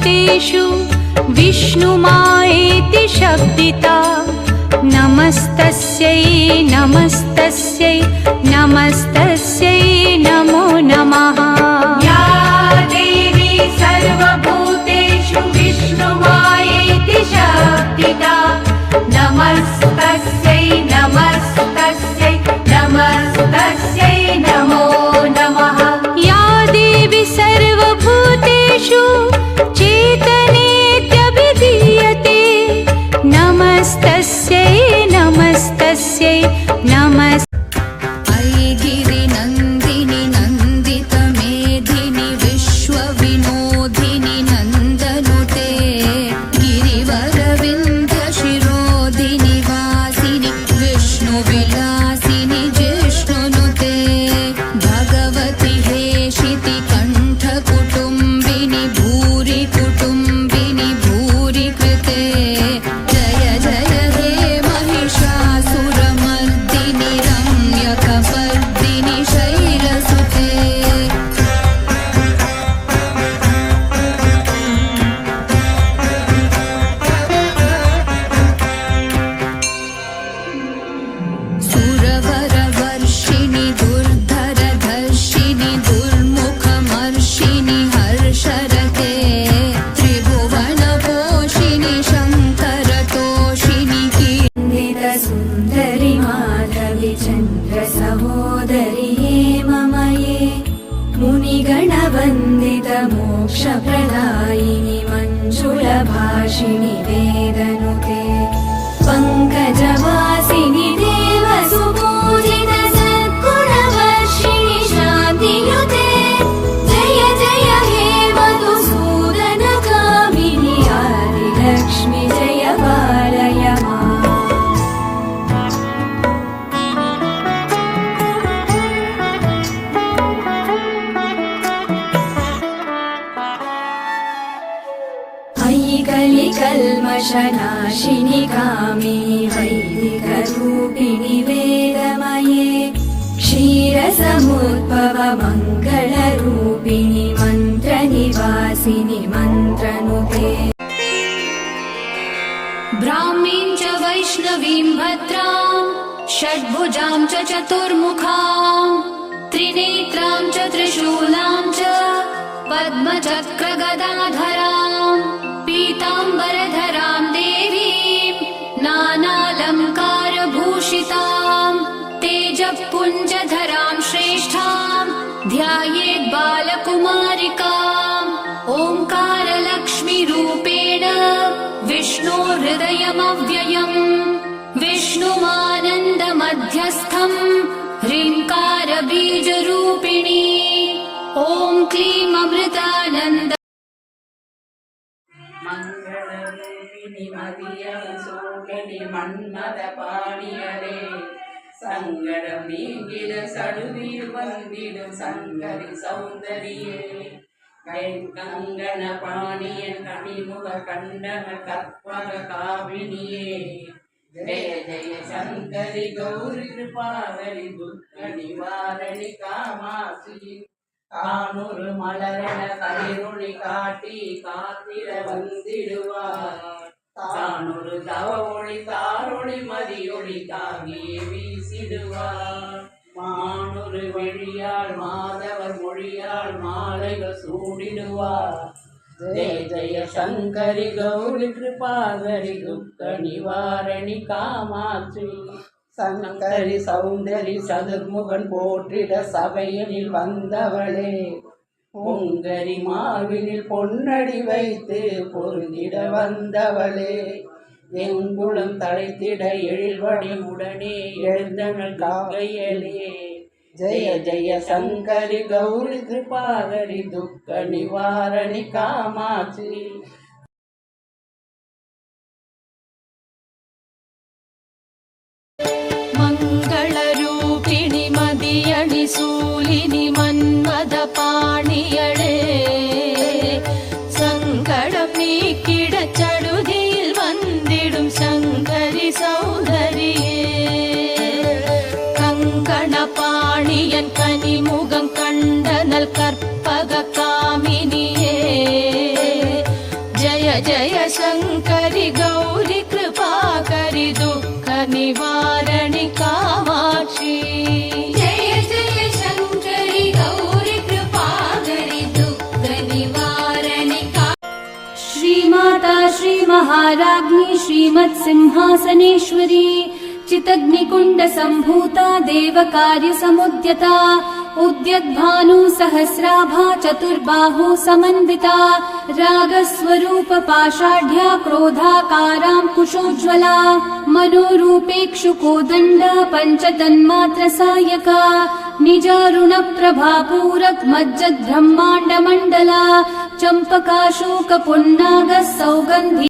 सर्वभूतेषु विष्णुमायेति शब्दिता नमस्तस्यै नमस्तस्यै नमस्तस्यै नमो नमः। या देवी सर्वभूतेषु विष्णुमायेति शब्दिता नमस्तस्यै नमस्तस्यै नमस्तस्यै नमो नमः। या देवी सर्वभूतेषु चेतनेत्यभिधीयते नमस्तस्यै नमस्तस्यै नमस् ऐगिरि नन्दिनि नन्दित मेधिनि विश्वविनोदिनि नन्दनुते गिरिवरविन्द शिरोधिनि वासिनि विष्णुविलासिनि जिष्णुनुते भगवति हेशिति कण्ठ कुटुम्बिनि भूरि कुटुम्बिनि भूरि कृते जय जय हे महिषासुरमर्दिनि रम्यकपर्दिनि शैलसुते। सुरवरवर्षिणि दुर्धरधर्षिणि दुर्मुखमर्षिणि हर्षरते त्रिभुवनपोषिणि शङ्करतोषिणि कीर्तितसुन्दरि माधवि चन्द्रसहोदरि हेममये मुनिगणवन्दित मोक्षप्रदायिनि मञ्जुलभाषिणि वेदनुते पङ्कजवासिनि देवसुपूजित सद्गुणवर्षिणि शान्तियुते जय जय हे मधुसूदनकामिनि आदिलक्ष्मि जय पालय माम्। अयि कलिकल्मषनाशिनि कामिनि वैदिकरूपिणि वेदमये क्षीरसमुद्भव मङ्गलरूपिणि मन्त्रनिवासिनि मन्त्रनुते ब्राह्मीं च वैष्णवीं भद्रां षड्भुजां च चतुर्मुखां त्रिनेत्रां च त्रिशूलां च पद्मचक्रगदाधरां पीताम्बरधरां देवीं नानालङ्कारभूषितां तेजःपुञ्जधरां श्रेष्ठां ध्यायेत् बालकुमारिकाम् ओङ्कारलक्ष्मीरूपेण विष्णोर्हृदयमव्ययम् विष्णुमानन्दमध्यस्थं ह्रीङ्कारबीजरूपिणी ॐ क्लीं अमृतानन्द மங்களரூபிணி மதியம் சூடனி மன்மத பாணியரே சங்கடம் நீங்கிட சடுதியில் வந்திடும் சங்கரி சௌந்தரியே கங்கண பாணியன் கனிமுக கண்டன கற்பக காவினியே ஜெய ஜெய சங்கரி கௌரி கிருபாகரி துக்க நிவாரணி காமாட்சி கானூறு மலரென கதிரொளி காட்டி காத்திர வந்திடுவார் தானொரு தவ ஒளி தாரொளி மதியொளி தாங்கியே வீசிடுவார் மானொரு வெளியாள் மாதவர் மொழியாள் மாலைகள் சூடிடுவார் ஜெய ஜெய சங்கரி கௌரி கிருபாகரி துக்க நிவாரணி காமாட்சி சங்கரி சௌந்தரி சதுர்முகன் போற்றிட சபையனில் வந்தவளே பொங்கரி மார்பினில் பொன்னடி வைத்து பொருந்திட வந்தவளே எங்குளம் தழைத்திட எழில்வடி உடனே எழுந்தனள் காக்கையலே ஜெய ஜெய சங்கரி கௌரி கிருபாகரி துக்க நிவாரணி காமாட்சி मङ्गलरूपिणि मदियणि सूलिनि मन्मद पाणियळे सङ्गडं नीक्किड चडुदियिल वन्दिडुं शङ्करि सौन्दरिये कङ्कणपाणियन् कनिमुगं कण्डनल् कर्पग कामिनिये निवारणि कामाक्षी जय जय शङ्करि गौरि कृपाकरि दुःख निवारणि श्रीमाता श्रीमहाराज्ञी श्रीमत्सिंहासनेश्वरी चितग्निकुण्ड सम्भूता देवकार्यसमुद्यता उद्यद्भानु सहस्राभा चतुर्बाहु समन्विता रागस्वरूप पाषाढ्या क्रोधाकारां कुशोज्ज्वला मनोरूपेक्षुकोदण्ड पञ्चतन्मात्र सायका निजारुणप्रभापूरक मज्जद्ब्रह्माण्डमण्डला चम्पकाशोक पुन्नाग सौगन्धि